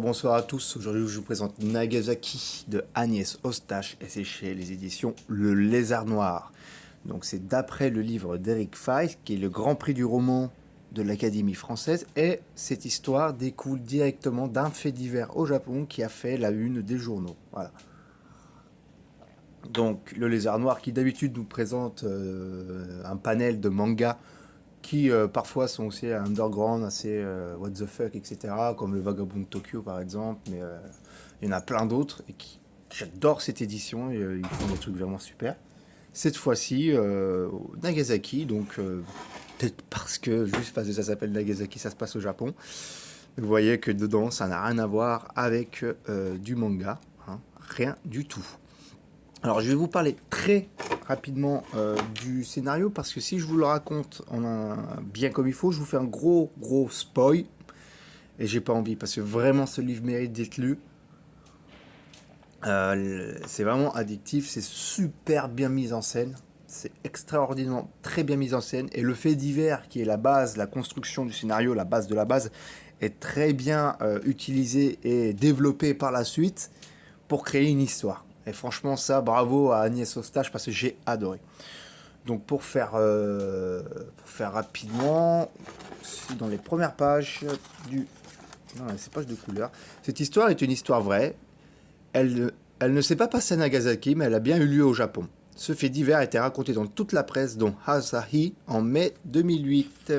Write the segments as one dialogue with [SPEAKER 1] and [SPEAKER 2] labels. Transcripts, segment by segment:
[SPEAKER 1] bonsoir à tous. Aujourd'hui, je vous présente Nagasaki de Agnès Eustache et c'est chez les éditions Le Lézard Noir. Donc, c'est d'après le livre d'Eric Feist, qui est le grand prix du roman de l'Académie française. Et cette histoire découle directement d'un fait divers au Japon qui a fait la une des journaux. Voilà. Donc, Le Lézard Noir qui d'habitude nous présente un panel de mangas qui parfois sont aussi underground, assez what the fuck, etc., comme le Vagabond de Tokyo par exemple, mais il y en a plein d'autres, et j'adore cette édition, et, ils font des trucs vraiment super. Cette fois-ci, au Nagasaki, donc peut-être parce que, juste parce que ça s'appelle Nagasaki, ça se passe au Japon, vous voyez que dedans, ça n'a rien à voir avec du manga, hein, rien du tout. Alors, je vais vous parler très rapidement du scénario parce que si je vous le raconte bien comme il faut, je vous fais un gros spoil et j'ai pas envie parce que vraiment ce livre mérite d'être lu. C'est vraiment addictif, c'est super bien mis en scène, c'est extraordinairement très bien mis en scène et le fait divers qui est la base, la construction du scénario, la base de la base est très bien utilisé et développé par la suite pour créer une histoire. Et franchement, ça, bravo à Agnès Eustache parce que j'ai adoré. Donc, pour faire rapidement, dans les premières pages du. Non, c'est pages de couleur. Cette histoire est une histoire vraie. Elle ne s'est pas passée à Nagasaki, mais elle a bien eu lieu au Japon. Ce fait divers a été raconté dans toute la presse, dont Asahi, en mai 2008.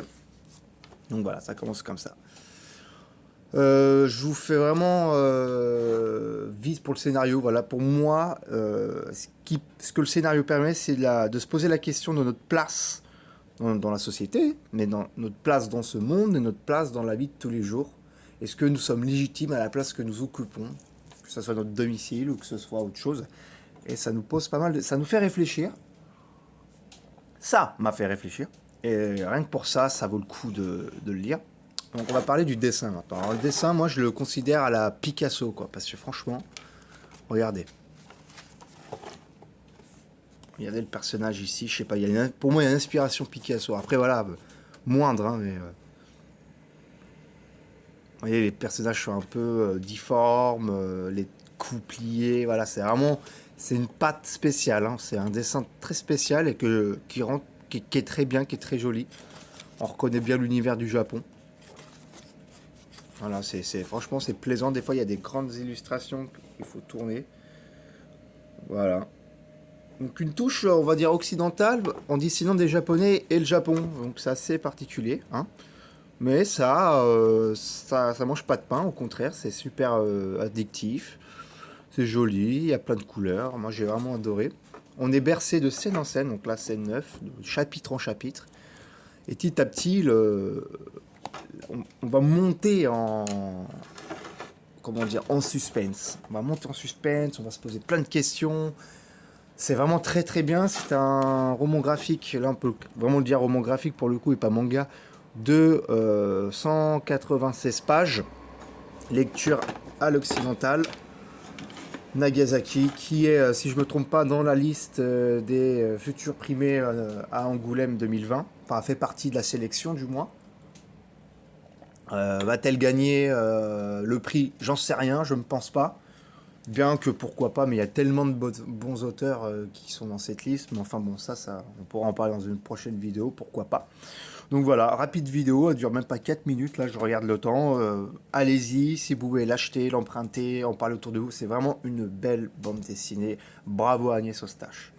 [SPEAKER 1] Donc voilà, ça commence comme ça. Je vous fais vraiment vise pour le scénario. Voilà, pour moi, ce que le scénario permet, c'est de se poser la question de notre place dans la société, mais dans notre place dans ce monde et notre place dans la vie de tous les jours. Est-ce que nous sommes légitimes à la place que nous occupons, que ce soit notre domicile ou que ce soit autre chose? Et ça nous pose pas mal, ça nous fait réfléchir. Ça m'a fait réfléchir. Et rien que pour ça, ça vaut le coup de le lire. Donc on va parler du dessin maintenant. Alors le dessin, moi je le considère à la Picasso, quoi, parce que franchement, regardez. Regardez le personnage ici, je sais pas, pour moi il y a une inspiration Picasso. Après voilà, moindre, hein, mais... vous voyez, les personnages sont un peu difformes, les coups pliés, voilà, c'est une patte spéciale, hein, c'est un dessin très spécial et qui est très bien, qui est très joli. On reconnaît bien l'univers du Japon. Voilà, franchement, c'est plaisant. Des fois, il y a des grandes illustrations qu'il faut tourner. Voilà. Donc, une touche, on va dire, occidentale, en dessinant des Japonais et le Japon. Donc, c'est assez particulier. Hein. Mais ça mange pas de pain. Au contraire, c'est super addictif. C'est joli. Il y a plein de couleurs. Moi, j'ai vraiment adoré. On est bercé de scène en scène. Donc, là, scène 9, de chapitre en chapitre. Et petit à petit, on va monter en suspense. On va monter en suspense, on va se poser plein de questions. C'est vraiment très très bien. C'est un roman graphique, là on peut vraiment le dire roman graphique pour le coup et pas manga, de 196 pages. Lecture à l'occidental. Nagasaki, qui est, si je me trompe pas, dans la liste des futurs primés à Angoulême 2020. Enfin, fait partie de la sélection du moins. Va-t-elle gagner le prix? J'en sais rien, je ne pense pas. Bien que pourquoi pas, mais il y a tellement de bons auteurs qui sont dans cette liste. Mais enfin bon, ça, on pourra en parler dans une prochaine vidéo, pourquoi pas. Donc voilà, rapide vidéo, elle dure même pas 4 minutes, là je regarde le temps. Allez-y, si vous pouvez l'acheter, l'emprunter, en parler autour de vous. C'est vraiment une belle bande dessinée. Bravo à Agnès Eustache.